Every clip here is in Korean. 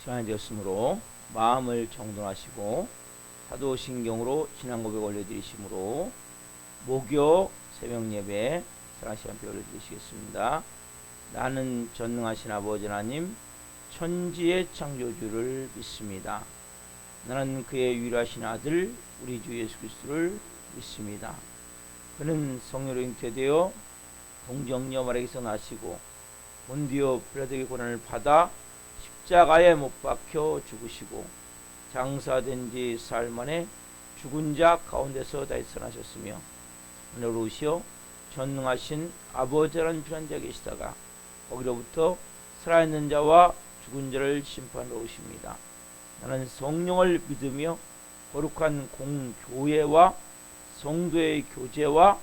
시간이 되었으므로 마음을 정돈하시고 사도신경으로 신앙 고백 올려드리심으로 목요 새벽 예배 사랑 시간표 올려드리시겠습니다. 나는 전능하신 아버지 하나님 천지의 창조주를 믿습니다. 나는 그의 유일하신 아들 우리 주 예수 그리스도를 믿습니다. 그는 성령으로 잉태되어 동정녀 마리아에게서 나시고 본디오 빌라도의 고난을 받아 십자가에 못 박혀 죽으시고 장사된 지 사흘 만에 죽은 자 가운데서 다시 살아나셨으며 오늘 오시어 전능하신 아버지라는 필요한 자가 계시다가 거기로부터 살아있는 자와 죽은 자를 심판하러 오십니다. 나는 성령을 믿으며 거룩한 공교회와 성도의 교제와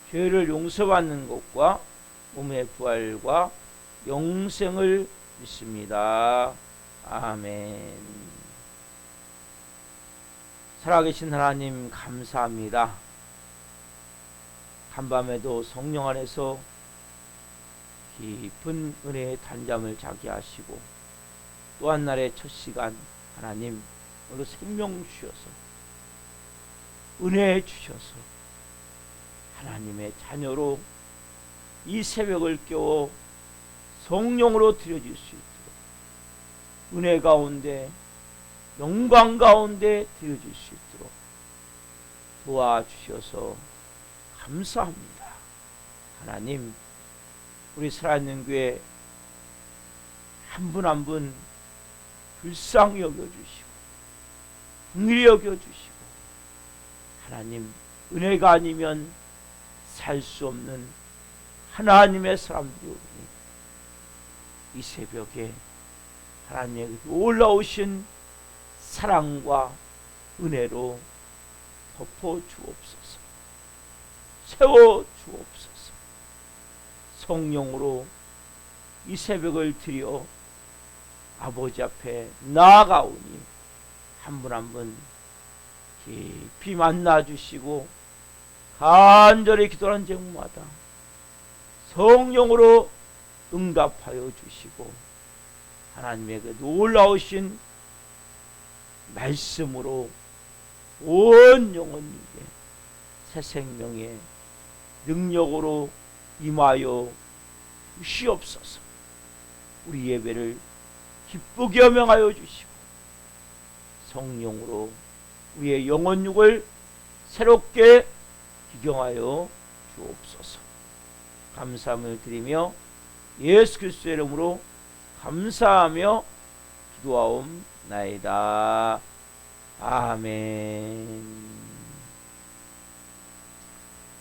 죄를 용서받는 것과 몸의 부활과 영생을 믿습니다. 아멘. 살아계신 하나님 감사합니다. 한밤에도 성령 안에서 깊은 은혜의 단잠을 자게 하시고 또 한 날의 첫 시간 하나님 오늘 생명 주셔서 은혜 주셔서 하나님의 자녀로 이 새벽을 깨워 성령으로 드려질 수 있도록 은혜 가운데 영광 가운데 드려질 수 있도록 도와주셔서 감사합니다. 하나님 우리 살아있는 교회 한 분 한 분 불쌍히 여겨주시고 긍휼히 여겨주시고 하나님 은혜가 아니면 살 수 없는 하나님의 사람들이 오니 이 새벽에 하나님의 올라오신 사랑과 은혜로 덮어 주옵소서. 세워 주옵소서. 성령으로 이 새벽을 드려 아버지 앞에 나아가오니 한 분 한 분 깊이 만나 주시고 간절히 기도하는 제목마다 성령으로 응답하여 주시고 하나님의 그 놀라우신 말씀으로 온 영혼에게 새 생명의 능력으로 임하여 주시옵소서. 우리 예배를 기쁘게 여명하여 주시고 성령으로 우리의 영혼육을 새롭게 기경하여 주옵소서. 감사함을 드리며 예수 그리스도의 이름으로 감사하며 기도하옵나이다. 아멘.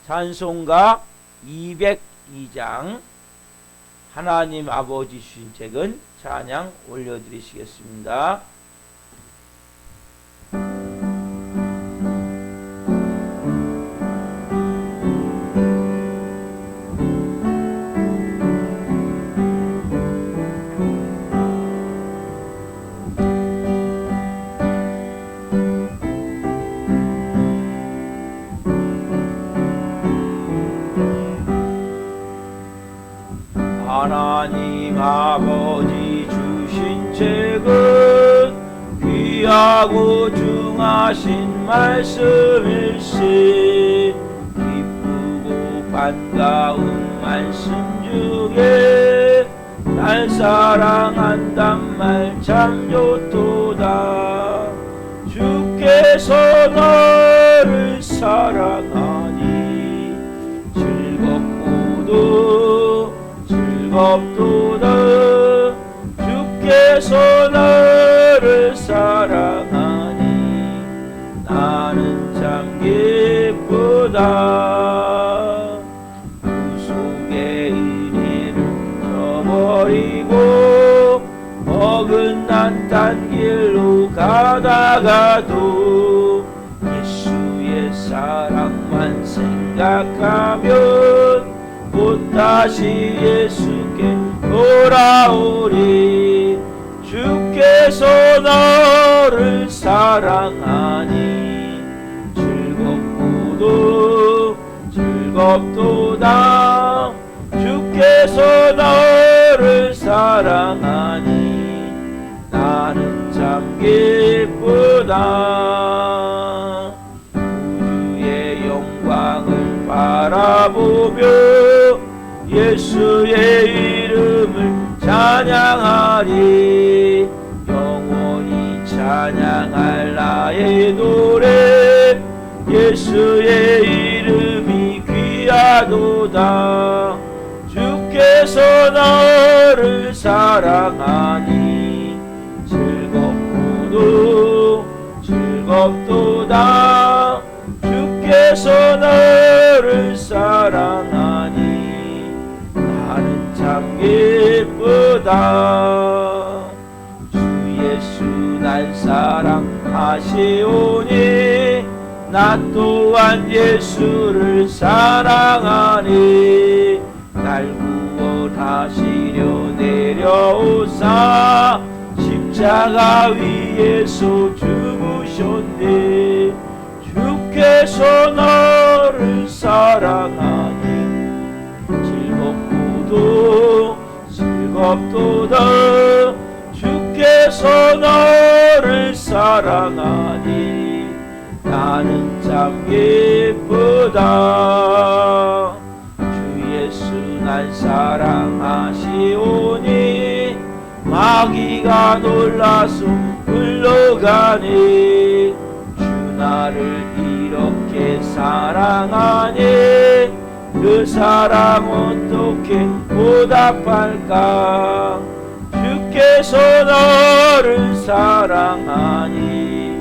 찬송가 202장 하나님 아버지 주신 책은 찬양 올려드리시겠습니다. 하나님 아버지 주신 책은 귀하고 중하신 말씀일세. 기쁘고 반가운 말씀 중에 날 사랑한단 말 참 좋도다. 주께서 너를 사랑하니 즐겁고도 즐겁도다. 주께서 나를 사랑하니 나는 참 기쁘다. 구속의 은혜를 저버리고 어긋난 딴 길로 가다가도 예수의 사랑만 생각하면 곧 다시 예수께 돌아오리. 주께서 너를 사랑하니 즐겁고도 즐겁도다. 주께서 너를 사랑하리 영원히 찬양할 나의 노래 예수의 이름이 귀하도다 주께서 너를 사랑하니 즐겁고도 즐겁도다 주께서 너를 사랑하니 나는 참 기쁘다 주 예수 날 사랑하시오니 나 또한 예수를 사랑하니 날 구원하시려 내려오사 십자가 위에서 죽으셨네 주께서 너를 사랑하니 즐겁고도 즐겁도다 주께서 너를 사랑하니 나는 참 기쁘다 주 예수 날 사랑하시오니 마귀가 놀라서 물러가니 주 나를 이렇게 사랑하니 그 사랑 어떻게 보답할까 주께서 너를 사랑하니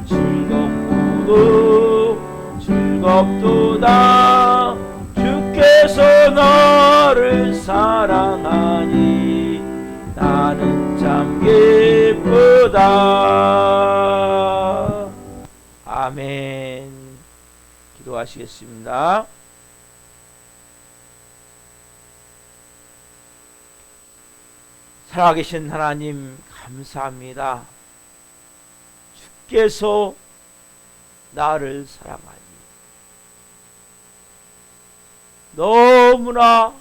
즐겁고도 즐겁도다 주께서 너를 사랑하니 나는 참 기쁘다 아멘 기도하시겠습니다. 살아계신 하나님 감사합니다. 주께서 나를 사랑하니 너무나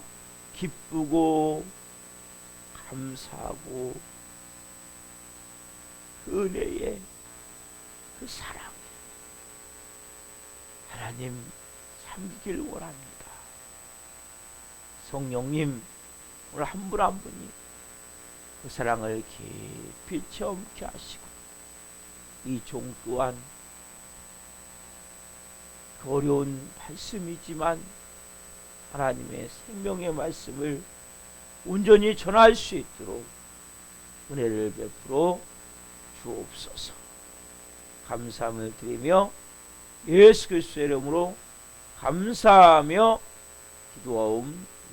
기쁘고 감사하고 그 은혜에 그 사랑 하나님 참기를 원합니다. 성령님 오늘 한 분 한 분이 그 사랑을 깊이 체험케 하시고 이 종 또한 그 어려운 말씀이지만 하나님의 생명의 말씀을 온전히 전할 수 있도록 은혜를 베풀어 주옵소서. 감사함을 드리며 예수 그리스도의 이름으로 감사하며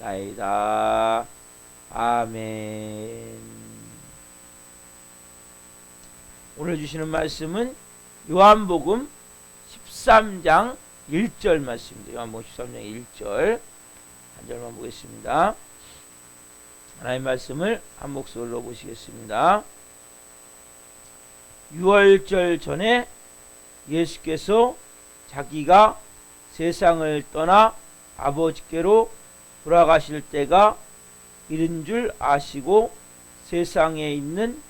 기도하옵나이다. 아멘. 오늘 주시는 말씀은 요한복음 13장 1절 말씀입니다. 요한복음 13장 1절 한 절만 보겠습니다. 하나님의 말씀을 한 목소리로 보시겠습니다. 유월절 전에 예수께서 자기가 세상을 떠나 아버지께로 돌아가실 때가 이른 줄 아시고 세상에 있는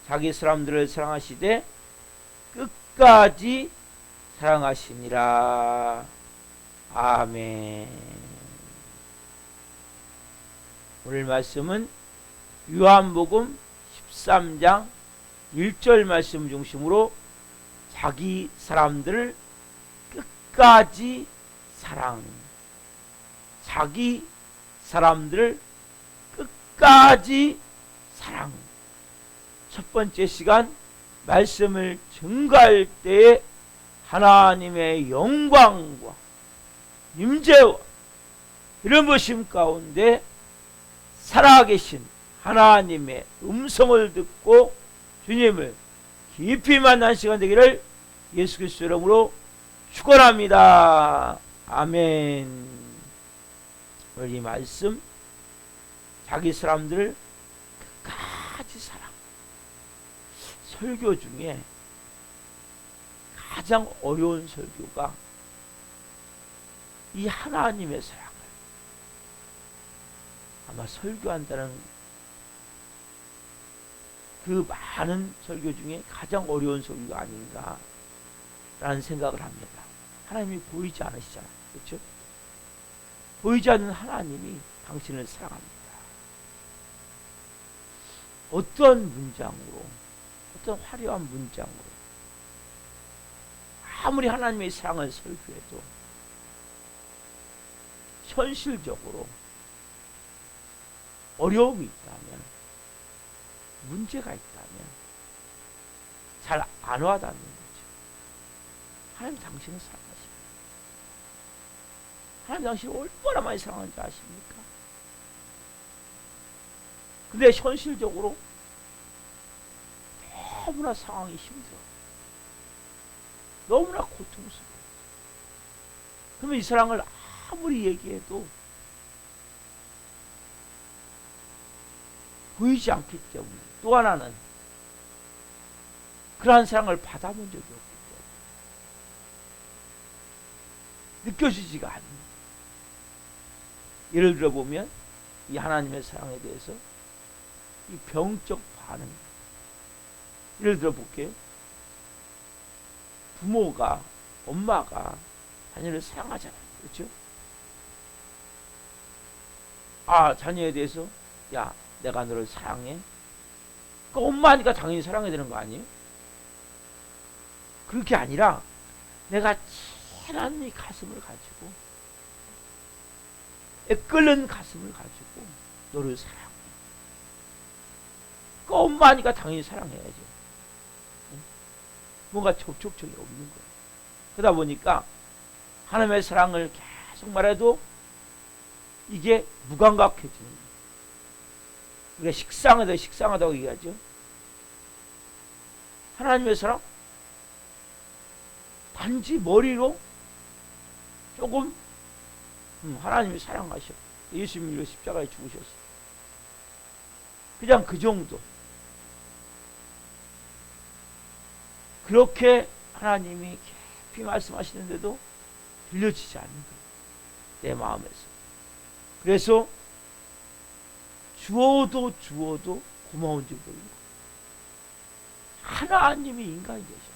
자기 사람들을 사랑하시되 끝까지 사랑하시니라. 아멘. 오늘 말씀은 요한복음 13장 1절 말씀 중심으로 자기 사람들을 끝까지 사랑, 자기 사람들을 끝까지 사랑. 첫 번째 시간 말씀을 증거할 때에 하나님의 영광과 임재와 이런 보심 가운데 살아계신 하나님의 음성을 듣고 주님을 깊이 만난 시간 되기를 예수 그리스도 이름으로 축원합니다. 아멘. 오늘 이 말씀 자기 사람들을 끝까지 사랑. 설교 중에 가장 어려운 설교가 이 하나님의 사랑을 아마 설교한다는 그 많은 설교 중에 가장 어려운 설교가 아닌가 라는 생각을 합니다. 하나님이 보이지 않으시잖아요. 그렇죠? 보이지 않는 하나님이 당신을 사랑합니다. 어떤 문장으로, 어떤 화려한 문장으로 아무리 하나님의 사랑을 설교해도 현실적으로 어려움이 있다면, 문제가 있다면 잘 안 와닿는 거죠. 하나님 당신을 사랑하십니다. 하나님 당신을 얼마나 많이 사랑하는지 아십니까? 근데 현실적으로 너무나 상황이 힘들어. 너무나 고통스러워. 그러면 이 사랑을 아무리 얘기해도 보이지 않기 때문에, 또 하나는 그러한 사랑을 받아본 적이 없기 때문에 느껴지지가 않는. 예를 들어 보면 이 하나님의 사랑에 대해서 이 병적 반응. 예를 들어 볼게요. 부모가, 엄마가 자녀를 사랑하잖아요. 그렇죠? 자녀에 대해서 야, 내가 너를 사랑해. 그 엄마니까 당연히 사랑해야 되는 거 아니에요? 그렇게 아니라 내가 친한 이 가슴을 가지고, 애끓는 가슴을 가지고 너를 사랑해. 그 엄마니까 당연히 사랑해야죠. 뭔가 접촉점이 없는 거예요. 그러다 보니까 하나님의 사랑을 계속 말해도 이게 무감각해지는 거예요. 우리가 식상하다고 얘기하죠. 하나님의 사랑? 단지 머리로 조금 하나님이 사랑하셔. 예수님이 십자가에 죽으셨어. 그냥 그 정도. 그렇게 하나님이 깊이 말씀하시는데도 들려지지 않는 거예요. 내 마음에서. 그래서 주어도 고마운지 모르고 하나님이 인간이 되셔서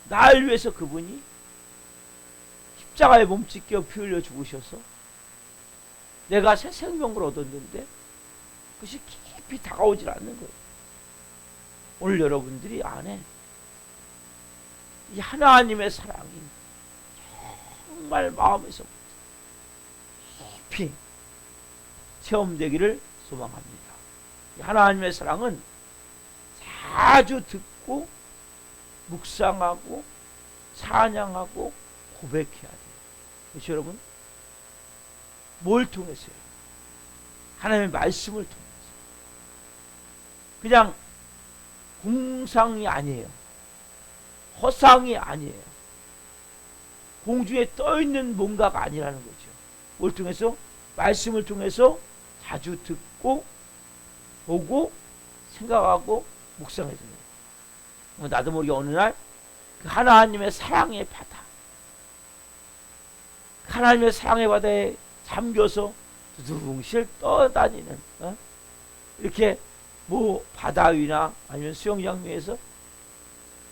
날 위해서 그분이 십자가에 몸짓겨 피 흘려 죽으셔서 내가 새 생명을 얻었는데 그것이 깊이 다가오질 않는 거예요. 오늘 여러분들이 안에 이 하나님의 사랑이 정말 마음에서 깊이 체험되기를 소망합니다. 하나님의 사랑은 자주 듣고 묵상하고 찬양하고 고백해야 돼요. 그렇죠, 여러분? 뭘 통해서요? 하나님의 말씀을 통해서. 그냥 공상이 아니에요. 허상이 아니에요. 공중에 떠있는 뭔가가 아니라는 거죠. 뭘 통해서? 말씀을 통해서 자주 듣고 보고 생각하고 묵상해야 됩니다. 나도 모르게 어느 날 그 하나님의 사랑의 바다, 하나님의 사랑의 바다에 잠겨서 두둥실 떠다니는, 이렇게 뭐 바다 위나 아니면 수영장 위에서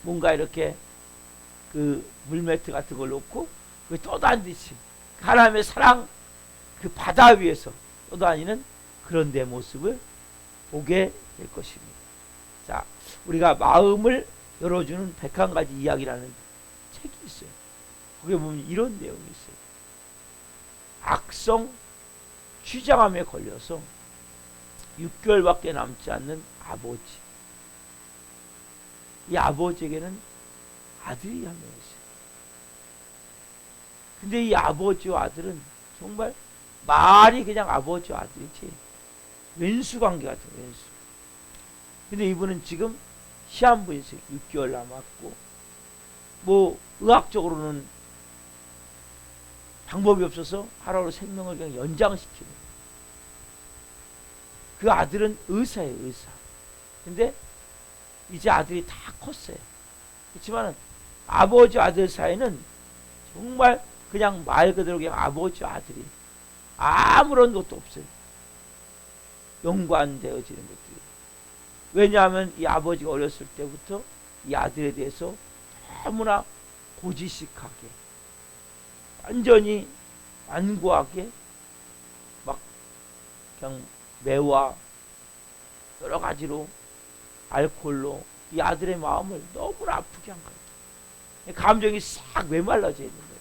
뭔가 이렇게 그 물매트 같은 걸 놓고 그 떠다니듯이 하나님의 사랑 그 바다 위에서 떠다니는 그런 내 모습을 보게 될 것입니다. 자, 우리가 마음을 열어주는 101가지 이야기라는 책이 있어요. 거기에 보면 이런 내용이 있어요. 악성 췌장암에 걸려서 6개월밖에 남지 않는 아버지. 이 아버지에게는 아들이 한 명 있어요. 근데 이 아버지와 아들은 정말 말이 그냥 아버지와 아들이지 왼수 관계 같은 왼수. 근데 이분은 지금 시한부 있어요. 6개월 남았고 뭐 의학적으로는 방법이 없어서 하루하루 생명을 그냥 연장시키는. 그 아들은 의사예요, 의사. 근데 이제 아들이 다 컸어요. 그렇지만 아버지 아들 사이는 정말 그냥 말 그대로 그냥 아버지 아들이 아무런 것도 없어요. 연관되어지는 것들이. 왜냐하면 이 아버지가 어렸을 때부터 이 아들에 대해서 너무나 고지식하게 완전히 완고하게 막 그냥 매와 여러 가지로 알코올로 이 아들의 마음을 너무나 아프게 한 거예요. 감정이 싹 메말라져 있는 거예요.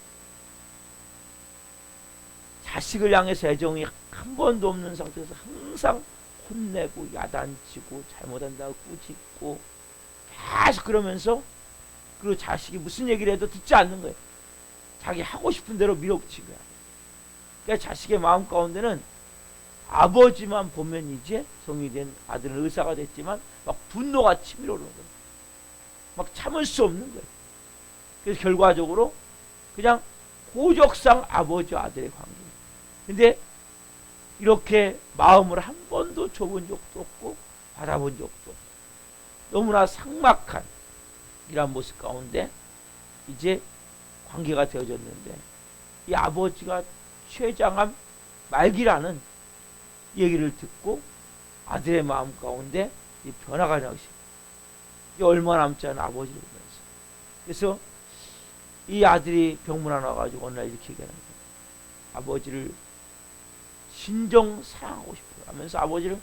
자식을 향해서 애정이 한 번도 없는 상태에서 항상 혼내고 야단치고 잘못한다고 꾸짖고 계속 그러면서, 그리고 자식이 무슨 얘기를 해도 듣지 않는 거예요. 자기 하고 싶은 대로 밀어붙인 거야. 그러니까 자식의 마음 가운데는 아버지만 보면 이제 성인이 된 아들은 의사가 됐지만 막 분노가 치밀어 오르는 거예요. 막 참을 수 없는 거예요. 그래서 결과적으로 그냥 고적상 아버지와 아들의 관계. 근데 이렇게 마음을 한 번도 줘본 적도 없고 받아본 적도 없고 너무나 삭막한 이런 모습 가운데 이제 관계가 되어졌는데, 이 아버지가 췌장암 말기라는 얘기를 듣고 아들의 마음 가운데 이 변화가 나기 시작해요. 얼마 남지 않은 아버지를 보면서. 그래서 이 아들이 병문 하나 와가지고 어느 날 이렇게 얘기하는 거예요. 아버지를 진정 사랑하고 싶어요 하면서 아버지를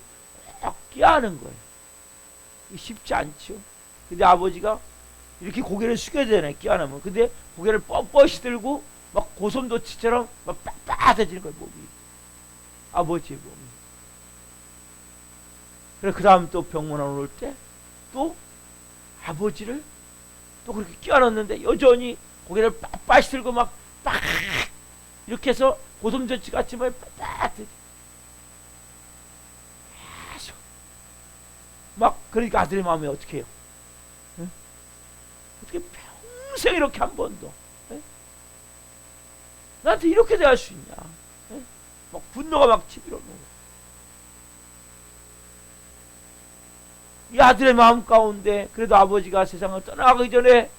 꼭 껴안는 거예요. 쉽지 않죠. 근데 아버지가 이렇게 고개를 숙여야 되네, 껴안으면. 근데 고개를 뻣뻣이 들고 막 고슴도치처럼 막 빳빳해지는 거예요, 몸이. 아버지의 몸이. 그래, 그 다음 또 병문안 올 때 또 아버지를 또 그렇게 껴안았는데 여전히 고개를 빳빳이 들고 막 이렇게 해서 고슴도치 같이 막 빳빳해. 계속. 막, 그러니까 아들의 마음이 어떻게 해요? 응? 어떻게 평생 이렇게 한 번도 나한테 이렇게 대할 수 있냐? 막 분노가 막 치밀어 오는 거예요. 이 아들의 마음 가운데 그래도 아버지가 세상을 떠나가기 전에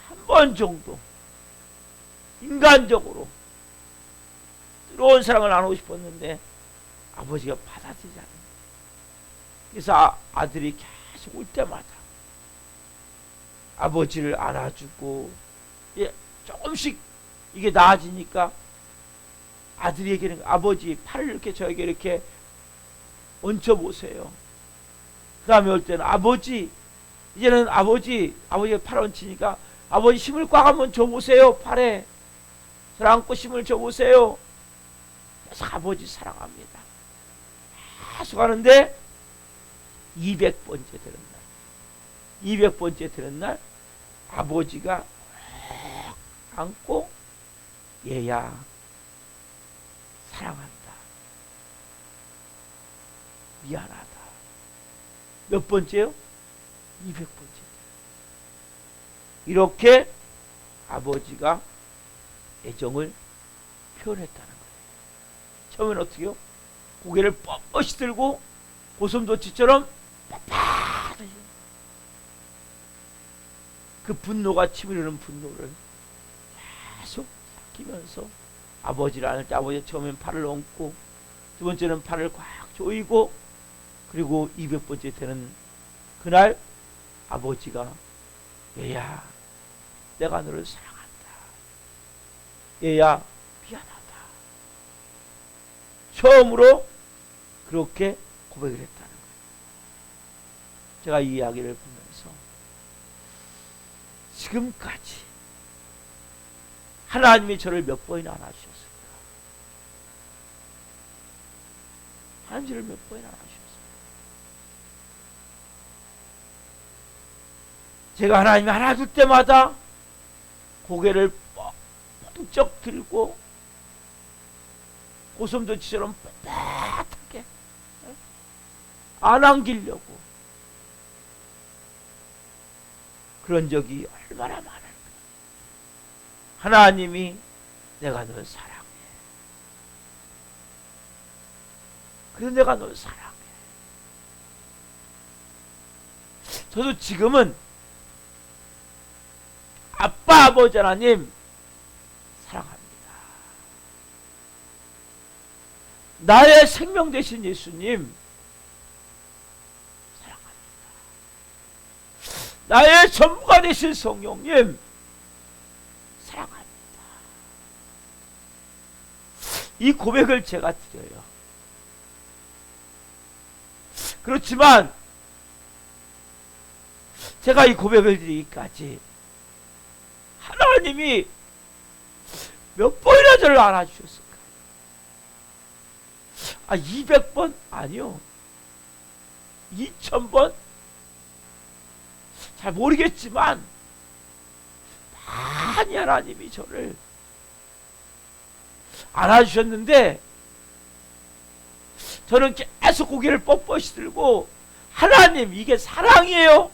한 번 정도 인간적으로 뜨거운 사랑을 나누고 싶었는데 아버지가 받아들이지 않는 거예요. 그래서 아들이 계속 올 때마다 아버지를 안아주고, 조금씩 이게 나아지니까 아들이 얘기하는 거예요. 아버지 팔을 이렇게 저에게 이렇게 얹혀보세요. 그 다음에 올 때는 아버지, 이제는 아버지가 팔 얹히니까 아버지 힘을 꽉 한번 줘보세요. 팔에 저를 안고 힘을 줘보세요. 그래서 아버지 사랑합니다. 계속 하는데 200번째 되는 날, 200번째 되는 날 아버지가 안고 얘야 사랑한다, 미안하다. 몇 번째요? 200번째. 이렇게 아버지가 애정을 표현했다는 거예요. 처음에는 어떻게요? 고개를 뻣뻣이 들고 고슴도치처럼 빳빳하게 그 분노가 치밀는 분노를 계속 삭히면서 아버지를 안을 때 아버지 처음엔 팔을 얹고 두 번째는 팔을 꽉 조이고, 그리고 200번째 되는 그날 아버지가 얘야 내가 너를 사랑한다, 얘야 미안하다, 처음으로 그렇게 고백을 했다는 거예요. 제가 이 이야기를 보면서 지금까지 하나님이 저를 몇 번이나 안아주셨을까? 하나님 저를 몇 번이나 안아주셨을까? 제가 하나님이 안아줄 때마다 고개를 뻥쩍 들고 고슴도치처럼 빳빳하게 안 안기려고 그런 적이 얼마나 많을까. 하나님이 내가 널 사랑해, 그래서 내가 널 사랑해. 저도 지금은 아빠 아버지 하나님 사랑합니다. 나의 생명 되신 예수님 사랑합니다. 나의 전부가 되신 성령님 사랑합니다. 이 고백을 제가 드려요. 그렇지만 제가 이 고백을 드리기까지 하나님이 몇 번이나 저를 안아주셨을까? 200번? 아니요. 2000번? 잘 모르겠지만 많이 하나님이 저를 안아주셨는데 저는 계속 고개를 뻣뻣이 들고 하나님 이게 사랑이에요?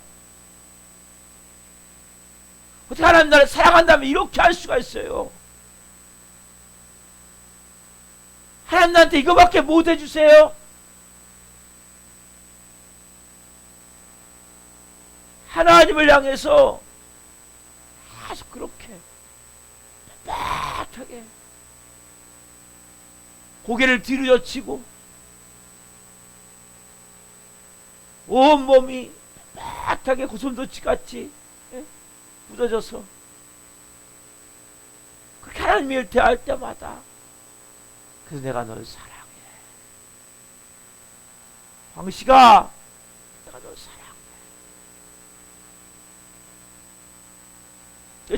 어떻게 하나님 나를 사랑한다면 이렇게 할 수가 있어요? 하나님 나한테 이거밖에 못 해주세요? 하나님을 향해서 계속 그렇게 빳빳하게 고개를 뒤로 젖히고 온몸이 빳빳하게 고슴도치같이 묻어져서 그렇게 하나님을 대할 때마다 그래서 내가 널 사랑해. 황씨가 내가 널 사랑해.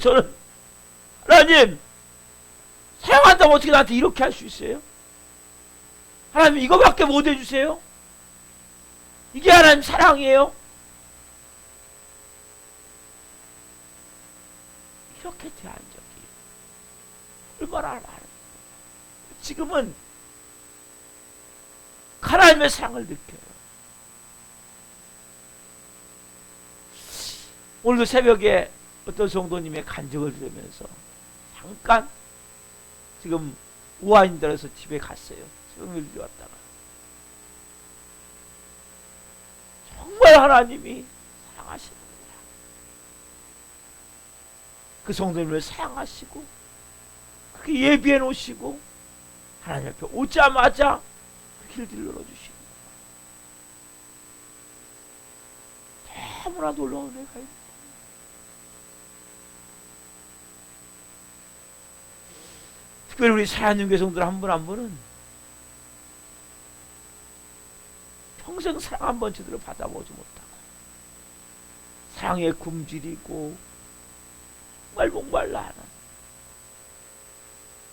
저는 하나님 사랑한다면 어떻게 나한테 이렇게 할 수 있어요? 하나님 이거밖에 못 해주세요? 이게 하나님 사랑이에요? 이렇게 대한 적이 얼마나 많은. 지금은 하나님의 사랑을 느껴요. 오늘도 새벽에 어떤 성도님의 간증을 들으면서 잠깐 지금 우아인들에서 집에 갔어요. 새벽을 들어왔다가 정말 하나님이 사랑하시는구나. 그 성도님을 사랑하시고 그렇게 예비해 놓으시고 하나님 앞에 오자마자 그 길들을 열어주시는 너무나 놀라운 은혜가 있는. 특별히 우리 사랑하는 교성들 한 분 한 분은 평생 사랑 한 번 제대로 받아보지 못하고 사랑에 굶주리고 정말 목말라 하는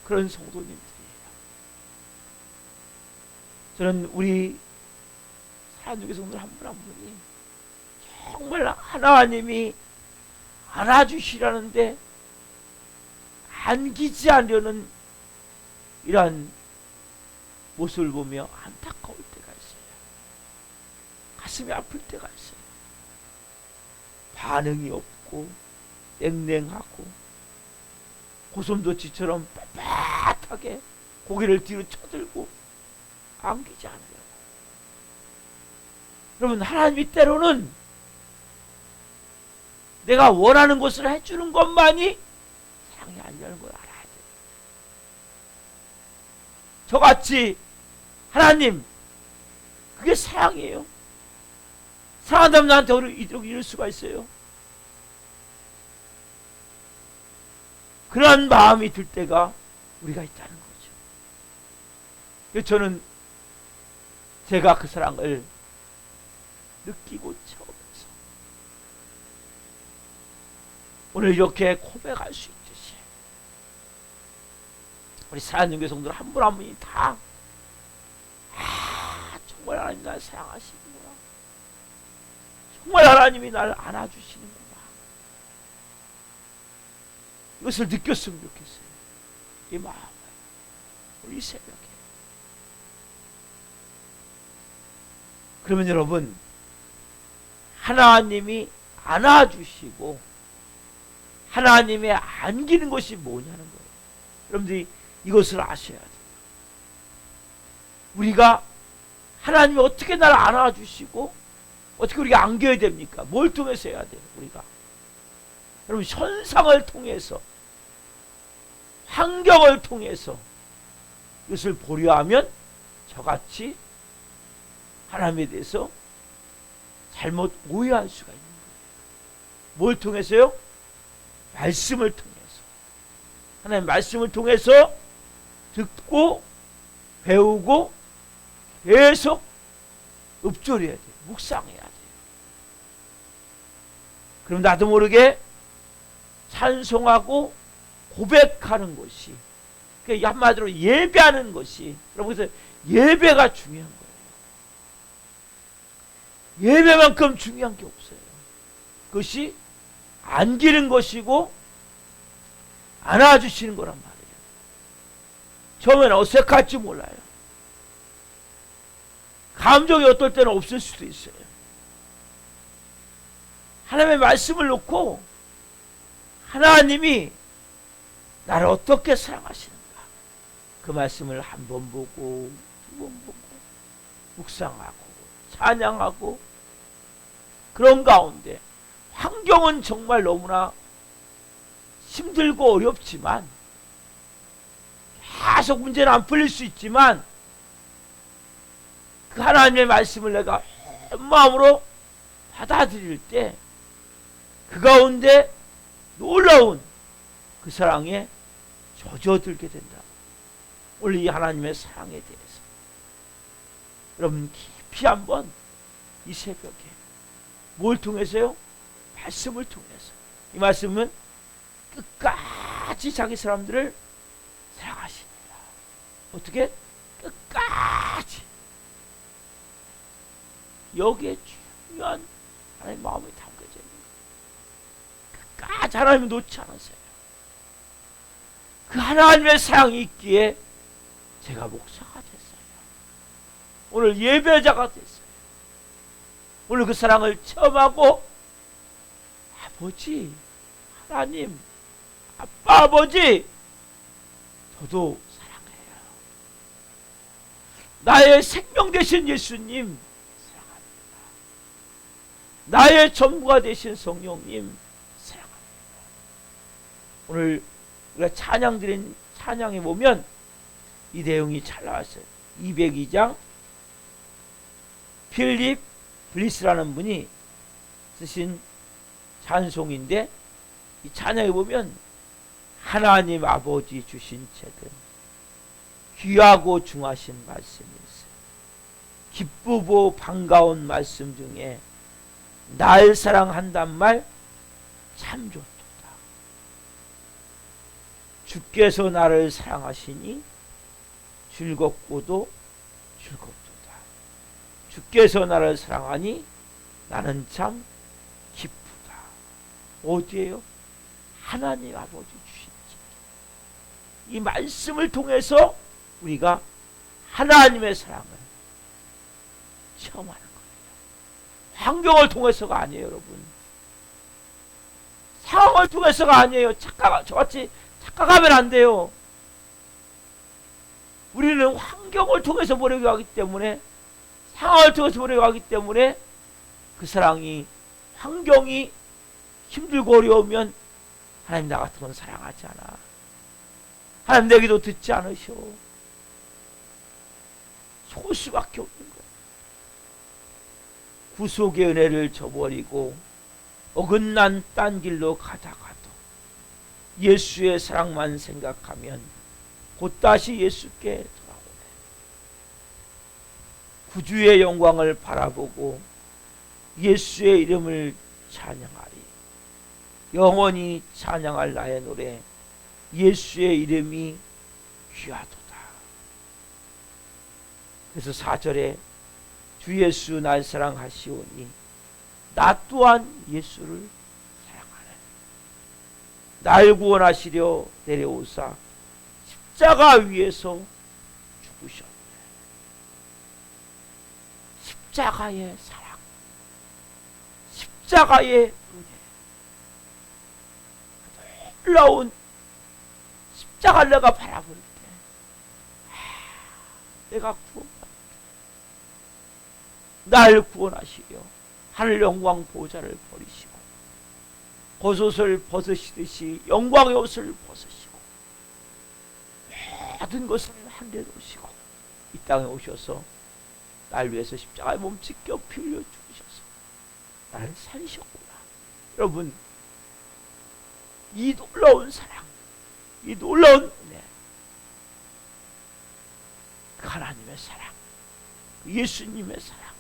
그런 성도님들이에요. 저는 우리 사랑하는 교성들 한 분 한 분이 정말 하나님이 안아주시라는데 안기지 않으려는 이러한 모습을 보며 안타까울 때가 있어요. 가슴이 아플 때가 있어요. 반응이 없고 냉랭하고 고슴도치처럼 빳빳하게 고개를 뒤로 쳐들고 안기지 않으려고. 여러분 하나님이 때로는 내가 원하는 것을 해주는 것만이 사랑이 아니라는 걸 알아야 돼요. 저같이 하나님 그게 사랑이에요? 사랑한다면 나한테 이렇게 이럴 수가 있어요? 그러한 마음이 들 때가 우리가 있다는 거죠. 그래서 저는 제가 그 사랑을 느끼고 처음에서 오늘 이렇게 고백할 수 있듯이 우리 사랑하는 교성들 한 분 한 분이 다 정말 하나님 날 사랑하시는구나, 정말 하나님이 날 안아주시는구나, 이것을 느꼈으면 좋겠어요. 이 마음을 우리 새벽에. 그러면 여러분 하나님이 안아주시고 하나님의 안기는 것이 뭐냐는 거예요. 여러분들이 이것을 아셔야 돼요. 우리가 하나님이 어떻게 나를 안아주시고 어떻게 우리가 안겨야 됩니까? 뭘 통해서 해야 돼요? 우리가 여러분 현상을 통해서 환경을 통해서 이것을 보려 하면 저같이 하나님에 대해서 잘못 오해할 수가 있는 거예요. 뭘 통해서요? 말씀을 통해서. 하나님 말씀을 통해서 듣고 배우고 계속 읊조려야 돼요. 묵상해야 돼요. 그럼 나도 모르게 찬송하고 고백하는 것이, 그러니까 한마디로 예배하는 것이, 여러분, 그래서 예배가 중요한 거예요. 예배만큼 중요한 게 없어요. 그것이 안기는 것이고 안아주시는 거란 말이에요. 처음에는 어색할지 몰라요. 감정이 어떨 때는 없을 수도 있어요. 하나님의 말씀을 놓고 하나님이 나를 어떻게 사랑하시는가, 그 말씀을 한 번 보고 두 번 보고 묵상하고 찬양하고, 그런 가운데 환경은 정말 너무나 힘들고 어렵지만, 계속 문제는 안 풀릴 수 있지만, 그 하나님의 말씀을 내가 온 마음으로 받아들일 때 그 가운데 놀라운 그 사랑에 젖어들게 된다. 오늘 이 하나님의 사랑에 대해서 여러분 깊이 한번 이 새벽에 뭘 통해서요? 말씀을 통해서. 이 말씀은 끝까지 자기 사람들을 사랑하십니다. 어떻게? 끝까지. 여기에 중요한 하나님의 마음이 담겨져 있는 거예요. 끝까지 하나님을 놓지 않으세요. 그 하나님의 사랑이 있기에 제가 목사가 됐어요. 오늘 예배자가 됐어요. 오늘 그 사랑을 체험하고, 아버지, 하나님, 아빠, 아버지, 저도 사랑해요. 나의 생명 되신 예수님 사랑합니다. 나의 전부가 되신 성령님 사랑합니다. 오늘 우리가 찬양 드린 찬양에 보면 이 내용이 잘 나왔어요. 202장 필립 블리스라는 분이 쓰신 찬송인데, 이 찬양에 보면 하나님 아버지 주신 책은 귀하고 중하신 말씀이 있어요. 기쁘고 반가운 말씀 중에 날 사랑한단 말 참 좋도다. 주께서 나를 사랑하시니 즐겁고도 즐겁도다. 주께서 나를 사랑하니 나는 참 기쁘다. 어디에요? 하나님 아버지 주신 책. 이 말씀을 통해서 우리가 하나님의 사랑을 체험하는 거예요. 환경을 통해서가 아니에요, 여러분. 상황을 통해서가 아니에요. 저같이 착각하면 안 돼요. 우리는 환경을 통해서 보려고 하기 때문에, 상황을 통해서 보려고 하기 때문에, 그 사랑이, 환경이 힘들고 어려우면 하나님 나 같은 건 사랑하지 않아. 하나님 내 기도 듣지 않으셔. 속을 수밖에 없는 거예요. 구속의 은혜를 저버리고 어긋난 딴 길로 가다가도 예수의 사랑만 생각하면 곧다시 예수께 돌아오네. 구주의 영광을 바라보고 예수의 이름을 찬양하리. 영원히 찬양할 나의 노래, 예수의 이름이 귀하도다. 그래서 4절에 주 예수 날 사랑하시오니 나 또한 예수를 사랑하네. 날 구원하시려 내려오사 십자가 위에서 죽으셨네. 십자가의 사랑, 십자가의 은혜, 놀라운 십자가를 내가 바라볼 때 내가 구원받았다. 날 구원하시려 하늘 영광 보좌를 버리시고 겉옷을 벗으시듯이 영광의 옷을 벗으시고 모든 것을 한데 놓으시고 이 땅에 오셔서 날 위해서 십자가에 몸찢겨 피 흘려 죽으셔서 나를 살리셨구나. 여러분, 이 놀라운 사랑, 이 놀라운 은혜, 그 하나님의 사랑, 그 예수님의 사랑,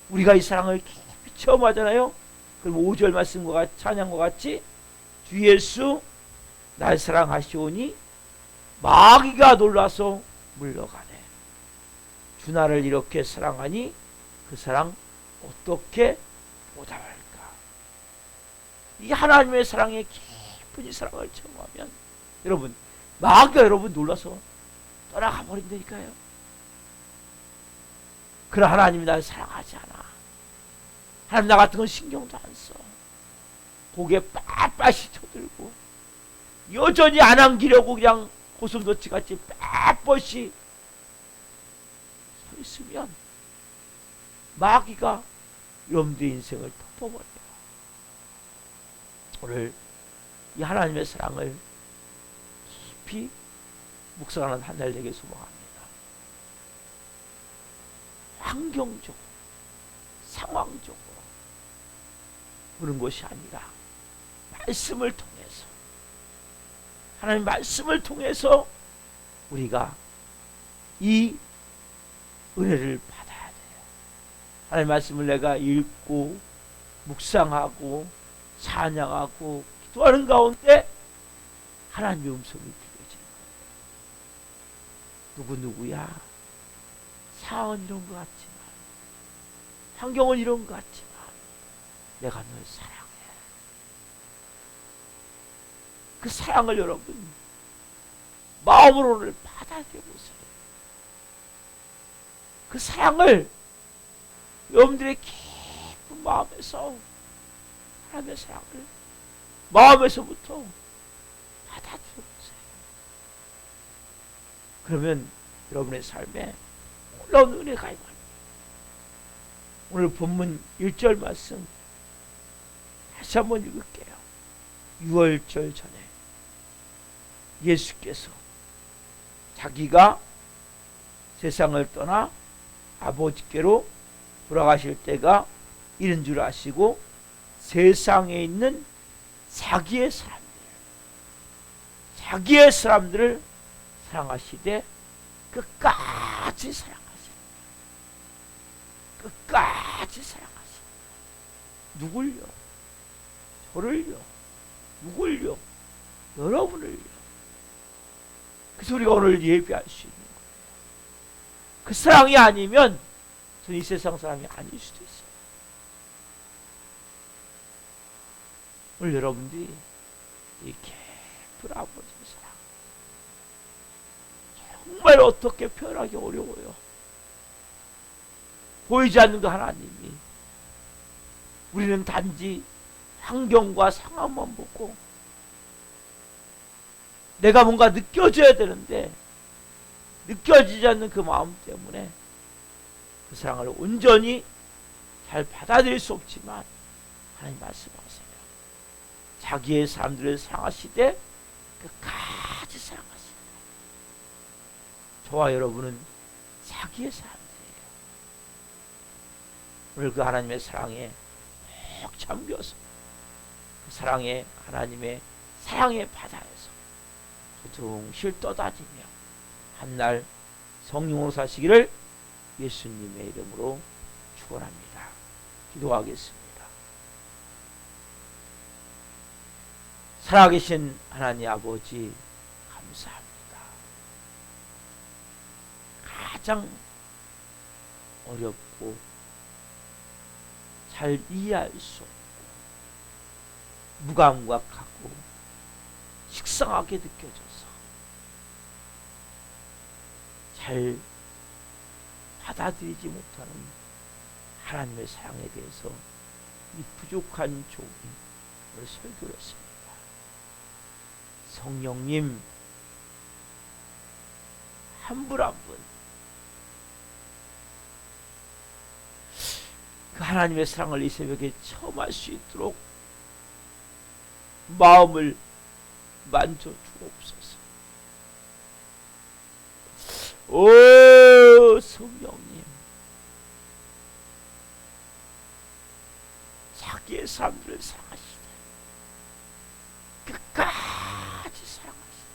우리가 이 사랑을 깊이 체험하잖아요. 그럼 5절 말씀과 같이, 찬양과 같이 주 예수 날 사랑하시오니 마귀가 놀라서 물러가네. 주 나를 이렇게 사랑하니 그 사랑 어떻게 보답할까. 이 하나님의 사랑에 깊은 이 사랑을 체험하면 여러분 마귀가 여러분 놀라서 떠나가 버린다니까요. 그러나 하나님이 날 사랑하지 않아. 하나님 나 같은 건 신경도 안 써. 고개 빳빳이 쳐들고 여전히 안 안기려고 그냥 고슴도치 같이 빳뻣이 서 있으면 마귀가 여러분들의 인생을 덮어버려요. 오늘 이 하나님의 사랑을 깊이 묵상하는 한 날 되게 소망합니다. 환경적으로 상황적으로 보는 것이 아니라 말씀을 통해서 하나님 말씀을 통해서 우리가 이 은혜를 받아야 돼요. 하나님 말씀을 내가 읽고 묵상하고 찬양하고 기도하는 가운데 하나님의 음성이 들려지는 거예요. 누구야? 상황은 이런 것 같지만 환경은 이런 것 같지만 내가 널 사랑해. 그 사랑을 여러분 마음으로 오늘 받아들여보세요. 그 사랑을 여러분들의 깊은 마음에서 하나님의 사랑을 마음에서부터 받아들여보세요. 그러면 여러분의 삶에 놀라운 은혜가 임합니다. 오늘 본문 1절 말씀 다시 한번 읽을게요. 6월절 전에 예수께서 자기가 세상을 떠나 아버지께로 돌아가실 때가 이른 줄 아시고 세상에 있는 자기의 사람들을 사랑하시되 끝까지 사랑하십니다. 끝까지 사랑하십니다. 누굴요? 저를요? 누굴요? 여러분을요. 그래서 우리가 오늘 예배할 수 있는 거예요. 그 사랑이 아니면 저는 이 세상 사람이 아닐 수도 있어요. 오늘 여러분들이 이 깊은 아버지의 사랑 정말 어떻게 표현하기 어려워요. 보이지 않는 그 하나님이 우리는 단지 환경과 상황만 보고 내가 뭔가 느껴져야 되는데 느껴지지 않는 그 마음 때문에 그 사랑을 온전히 잘 받아들일 수 없지만 하나님 말씀하세요. 자기의 사람들을 사랑하시되 끝까지 사랑하십니다. 저와 여러분은 자기의 사람들이에요. 오늘 그 하나님의 사랑에 꼭 잠겨서 그 사랑에 하나님의 사랑의 바다에서 두둥실 떠다니며 한날 성령으로 사시기를 예수님의 이름으로 축원합니다. 기도하겠습니다. 살아계신 하나님 아버지 감사합니다. 가장 어렵고 잘 이해할 수 없고 무감각하고 식상하게 느껴져서 잘 받아들이지 못하는 하나님의 사랑에 대해서 이 부족한 종이 오늘 설교를 했습니다. 성령님 한 분 한 분 그 하나님의 사랑을 이 새벽에 체험할 수 있도록 마음을 만져 주옵소서. 오 성령님, 자기의 사람들을 사랑하시되 끝까지 사랑하시되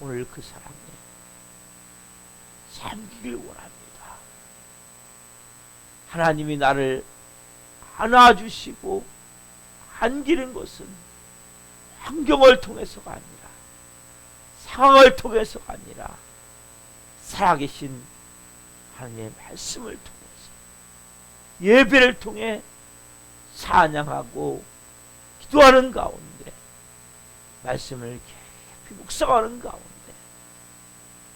오늘 그 사랑에 잠기길 원합니다. 하나님이 나를 안아주시고 안기는 것은 환경을 통해서가 아니라 상황을 통해서가 아니라 살아계신 하나님의 말씀을 통해서 예배를 통해 찬양하고 기도하는 가운데 말씀을 깊이 묵상하는 가운데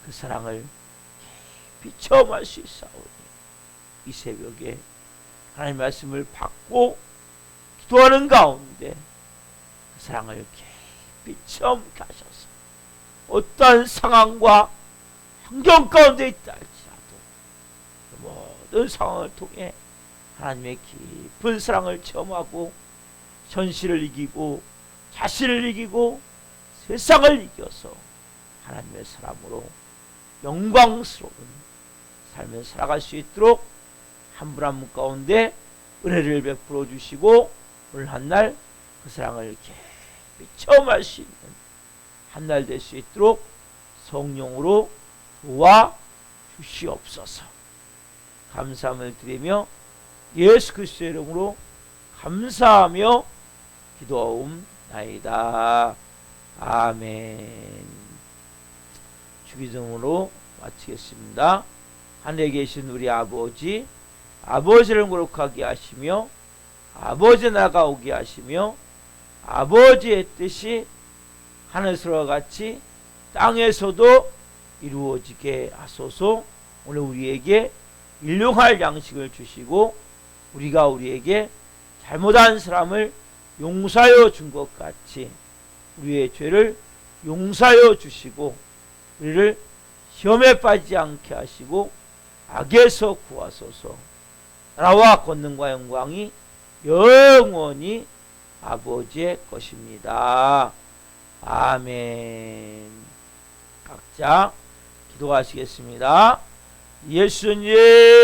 그 사랑을 깊이 체험할 수 있사오니 이 새벽에 하나님 말씀을 받고 기도하는 가운데 그 사랑을 깊이 체험케 하셔서 어떠한 상황과 환경 가운데 있다 할지라도 그 모든 상황을 통해 하나님의 깊은 사랑을 체험하고 현실을 이기고 자신을 이기고 세상을 이겨서 하나님의 사람으로 영광스러운 삶을 살아갈 수 있도록 한 분 한 분 가운데 은혜를 베풀어 주시고 오늘 한날 그 사랑을 깊이 체험할 수 있는 한날 될 수 있도록 성령으로 도와 주시옵소서. 감사함을 드리며 예수 그리스도의 이름으로 감사하며 기도하옵나이다. 아멘. 주기도문으로 마치겠습니다. 하늘에 계신 우리 아버지, 아버지를 거룩하게 하시며 아버지 나라가 오게 하시며 아버지의 뜻이 하늘에서와 같이 땅에서도 이루어지게 하소서. 오늘 우리에게 일용할 양식을 주시고 우리가 우리에게 잘못한 사람을 용서하여 준 것 같이 우리의 죄를 용서하여 주시고 우리를 시험에 빠지지 않게 하시고 악에서 구하소서. 나라와 권능과 영광이 영원히 아버지의 것입니다. 아멘. 각자 기도하시겠습니다. 예수님